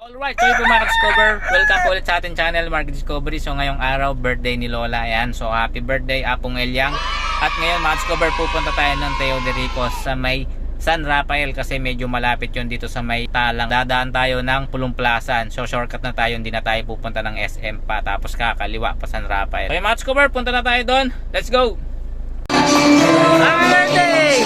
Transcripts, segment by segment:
Alright, so ito mga ka-discover, welcome po ulit sa ating channel, Mark Discovery. So ngayong araw, birthday ni Lola. Ayan, so happy birthday, Apong Elyang. At ngayon mga ka-discover, pupunta tayo ng Teo de Ricos sa may San Rafael kasi medyo malapit yun dito sa may Talang. Dadaan tayo ng Pulong-Plasan. So shortcut na tayo, hindi na tayo pupunta ng SM pa. Tapos kakaliwa pa San Rafael. Okay mga ka-discover, punta na tayo doon. Let's go! Happy birthday!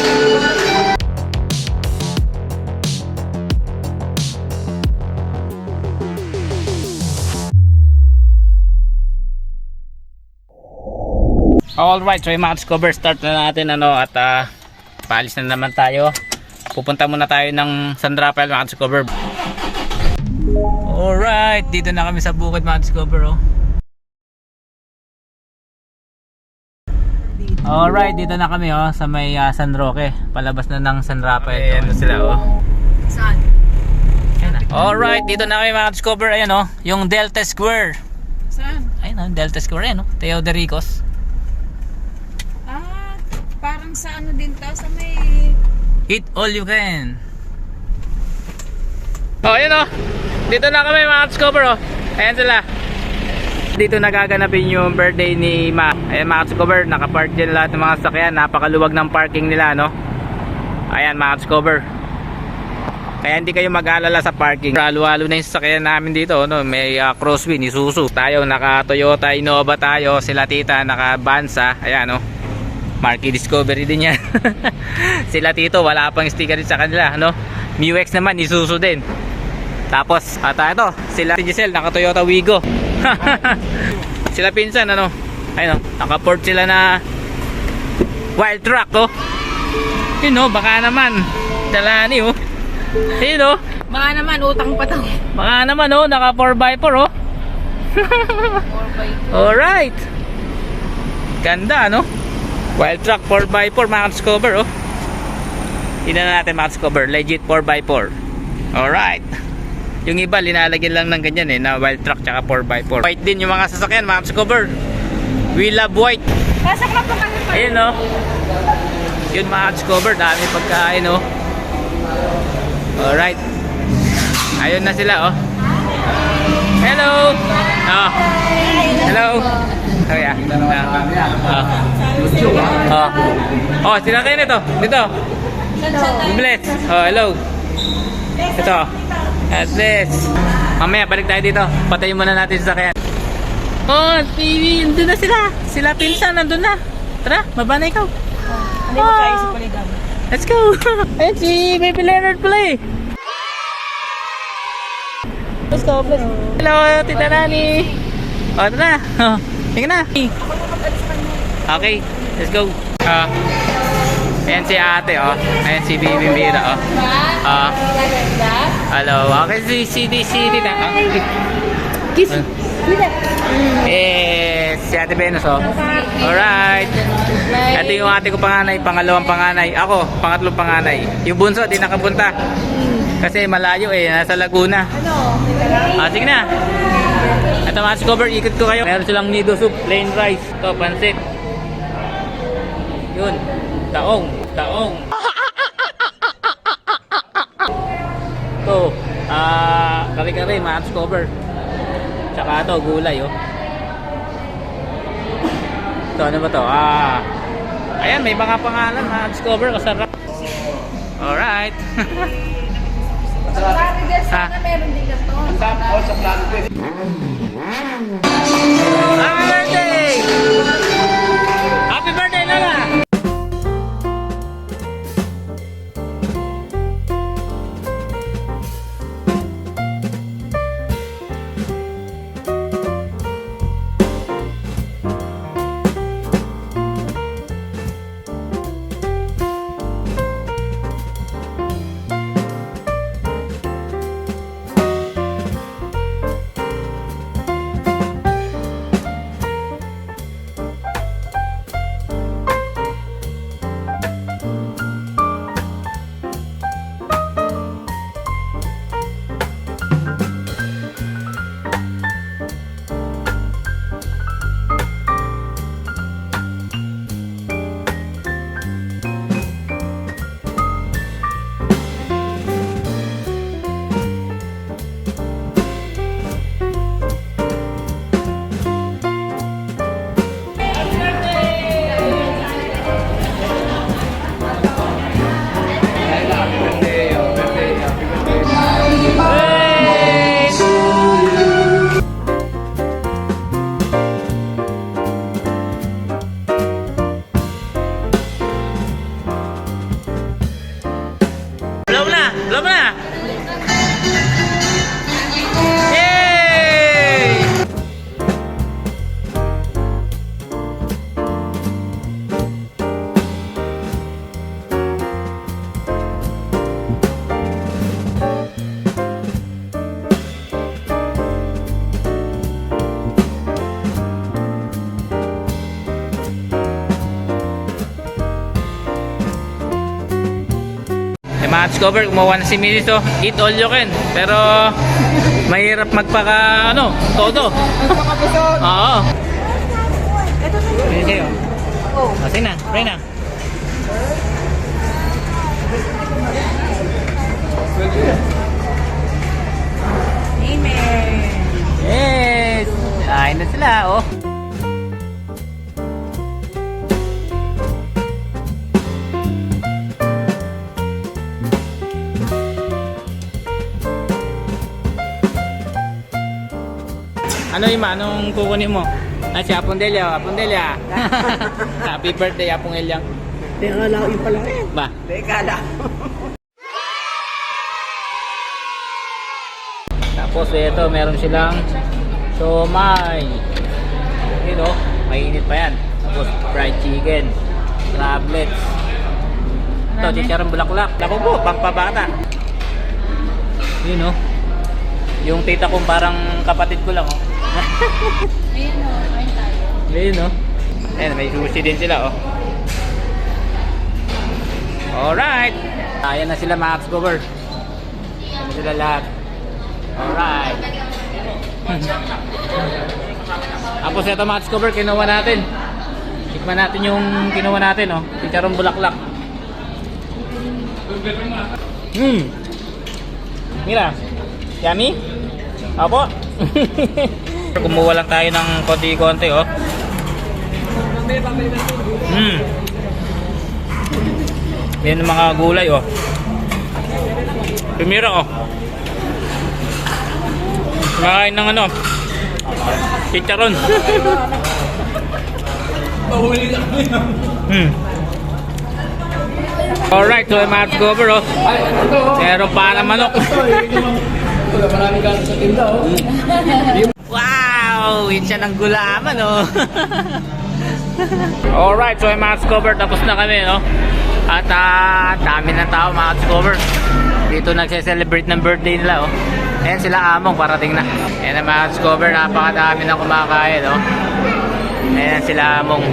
Alright, so yung mga discover, start na natin at paalis na naman tayo. Pupunta muna tayo ng San Rafael mga discover. Alright, dito na kami sa bukid mga discover. Alright, dito na kami sa may San Roque. Palabas na ng San Rafael. Ayan na sila Saan? Alright, dito na kami mga discover. Ayan yung Delta Square. Saan? Ayan Delta Square Teo de Ricos. Parang sa ano din to, sa may... Eat all you can. Ayan dito na kami mga discover Ayan sila. Dito nagaganapin yung birthday ni Ma. Ayan mga discover, nakapark dyan lahat ng mga sasakyan. Napakaluwag ng parking nila Ayan mga discover. Kaya hindi kayo mag-alala sa parking. Halo-halo na yung sasakyan namin dito May Crosswind, Isuzu. Tayo naka Toyota Innova tayo. Sila tita naka Bansa. Ayan Marky Discovery din yan. Sila tito wala pang sticker din sa kanila MUX naman Isuzu din. Tapos ito sila si Giselle naka Toyota Wigo. Sila pinsan ayun naka Ford sila na wild truck yun baka naman Dalani ayun Baka naman, utang pa to. baka naman naka 4x4 4x4. alright ganda wild truck 4x4 mga discover tingnan na natin mga discover, legit 4x4. Alright, yung iba linalagyan lang ng ganyan na wild truck tsaka 4x4. White din yung mga sasakyan mga discover. We love white. Pasak na po kami pa. Ayun yun mga discover, dami pagkain Alright, ayun na sila hello hello. Oh yeah. Sila kayo nito. Dito. Bless. Hello. Ito. At this. Mamaya balik tayo dito. Patayin muna natin sa sakyan. TV, nandun na sila. Sila pinsan, nandun na. Tara, baba na ikaw. Hindi ko kayo sa paligan. Let's go. Ayan si Baby Leonard pala Let's go. Hello, Tita Nani. Tara. Tingnan na. Okay, let's go. Ayan si ate Ayan si Bibi Mira hello. Okay si CD na. Kiss. Si Ate Venus alright. Ito yung ate ko panganay, pangalawang panganay. Ako, pangatlong panganay. Yung bunso di nakapunta kasi malayo nasa Laguna. Sige na. Ito mga discover, ikot ko kayo. Meron silang nido soup, plain rice. Ito, pansit. Yun, taong. Ito, kari-kari mga discover. Tsaka ito, gulay Ito, ano ba ito? Ayan, may mga pangalan mga discover, kasarap. Alright. Sana meron din ka to. Happy birthday! Happy birthday, Lola! mga discover, gumawa na si Mrs. Oh. Eat all you can. Pero mahirap magpaka ano, todo. Oo. Pwede sa'yo. Kasi na, pray na. Amen. Yes! Kain na sila, oh. Ano Ima? Anong kukunin mo? Ah, si Apondelia. Apondelia. Happy birthday, Apong Elyang. Teka lang, yun pala rin. Ba? Teka lang. Tapos ito, meron silang somay. Yun o, mainit pa yan. Tapos fried chicken, crablets. Ito, chicharong bulaklak. Naku po, pangpabata. Yun o. Yung tita kong parang kapatid ko lang o. Ayun o, ayun tayo. Ayun o. Ayan, may sushi din sila o. Alright. Ayan na sila mga X-Cover. Ayan na sila lahat. Alright. Tapos ito mga X-Cover, kinuha natin. Tikman natin yung kinuha natin, oh. Chicharong bulaklak. Mira. Yummy? Apo? Kumuha lang tayo ng konti-konti, oh. Yan yung mga gulay, oh. Pumira, oh. Makain ng ano, chicharon. Alright, so mga cover, oh. Meron pa na manok. Wow! Yun siya ng gulaman, oh. Alright, so mga cover, tapos na kami, no? At dami ng tao mga cover. Dito nagse-celebrate ng birthday nila, oh. Ayan sila among parating na. Ayan ang mga discover, napakadami na kumakain, oh. Ayan sila among.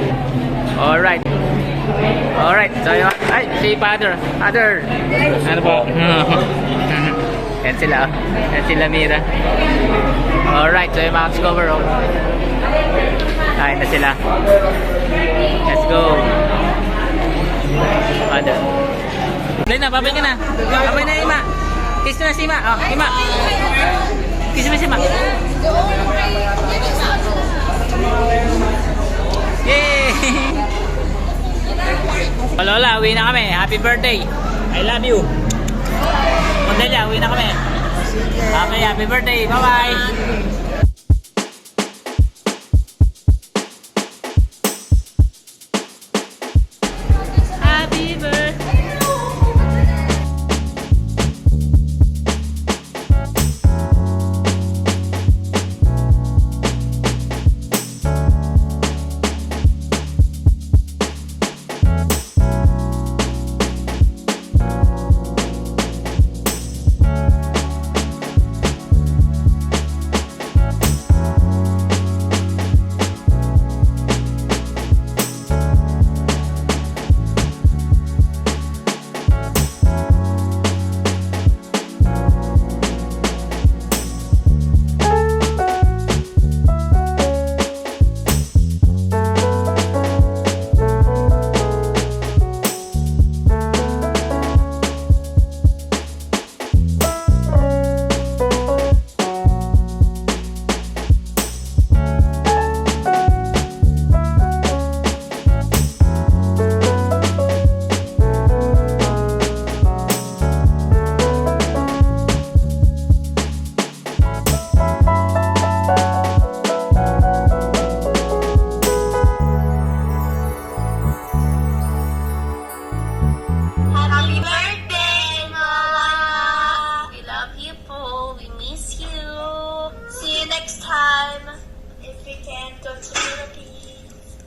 Alright. Alright, so yun. Ay, si Father. Father. Ano po? Ayan sila, oh. Ayan sila Mira. Alright, so yung mga discover, oh. Ayan na sila. Let's go. Father. Play na, babay ka na. Babay na, Ima. Kiss na si Ima. Oh, Ima. Kiss mo si Ima. Yay! Lola, uwi na kami. Happy birthday. I love you. Mondelia, uwi na kami. Okay, happy birthday. Bye-bye. Happy birthday.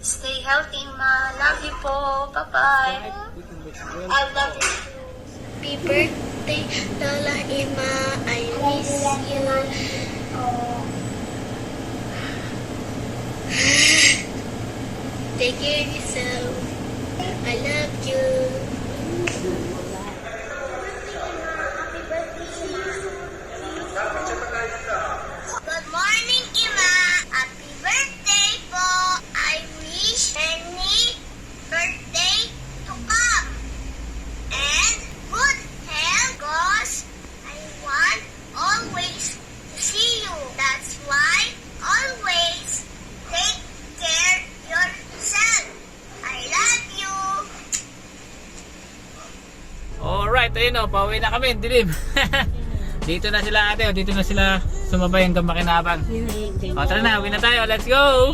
Stay healthy, ma. Love you po. Bye-bye. I love you. Happy birthday, Lola Ima. I miss you. Take care of yourself. I love you. ano, pauwi na kami, dilim. Dito na sila ate, dito na sila sumabay hanggang Makinabang. O tara na, uwi na tayo, let's go!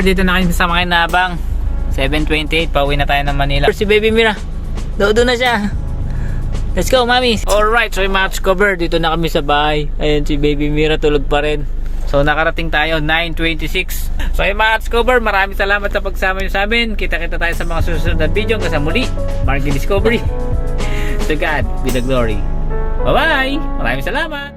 Dito na kami sa Makinabang. 7:28, pauwi na tayo ng Manila. Si Baby Mira, doon na siya. Let's go, mami! Alright, so yung mga cover, dito na kami sa bahay. Ayan si Baby Mira, tulog pa rin. So nakarating tayo, 9:26. So yung mga cover, maraming salamat sa pagsama nyo sa amin. Kita-kita tayo sa mga susunod na video. Hanggang sa muli, Marky Discovery. To God be the glory. Bye-bye! Maraming salamat!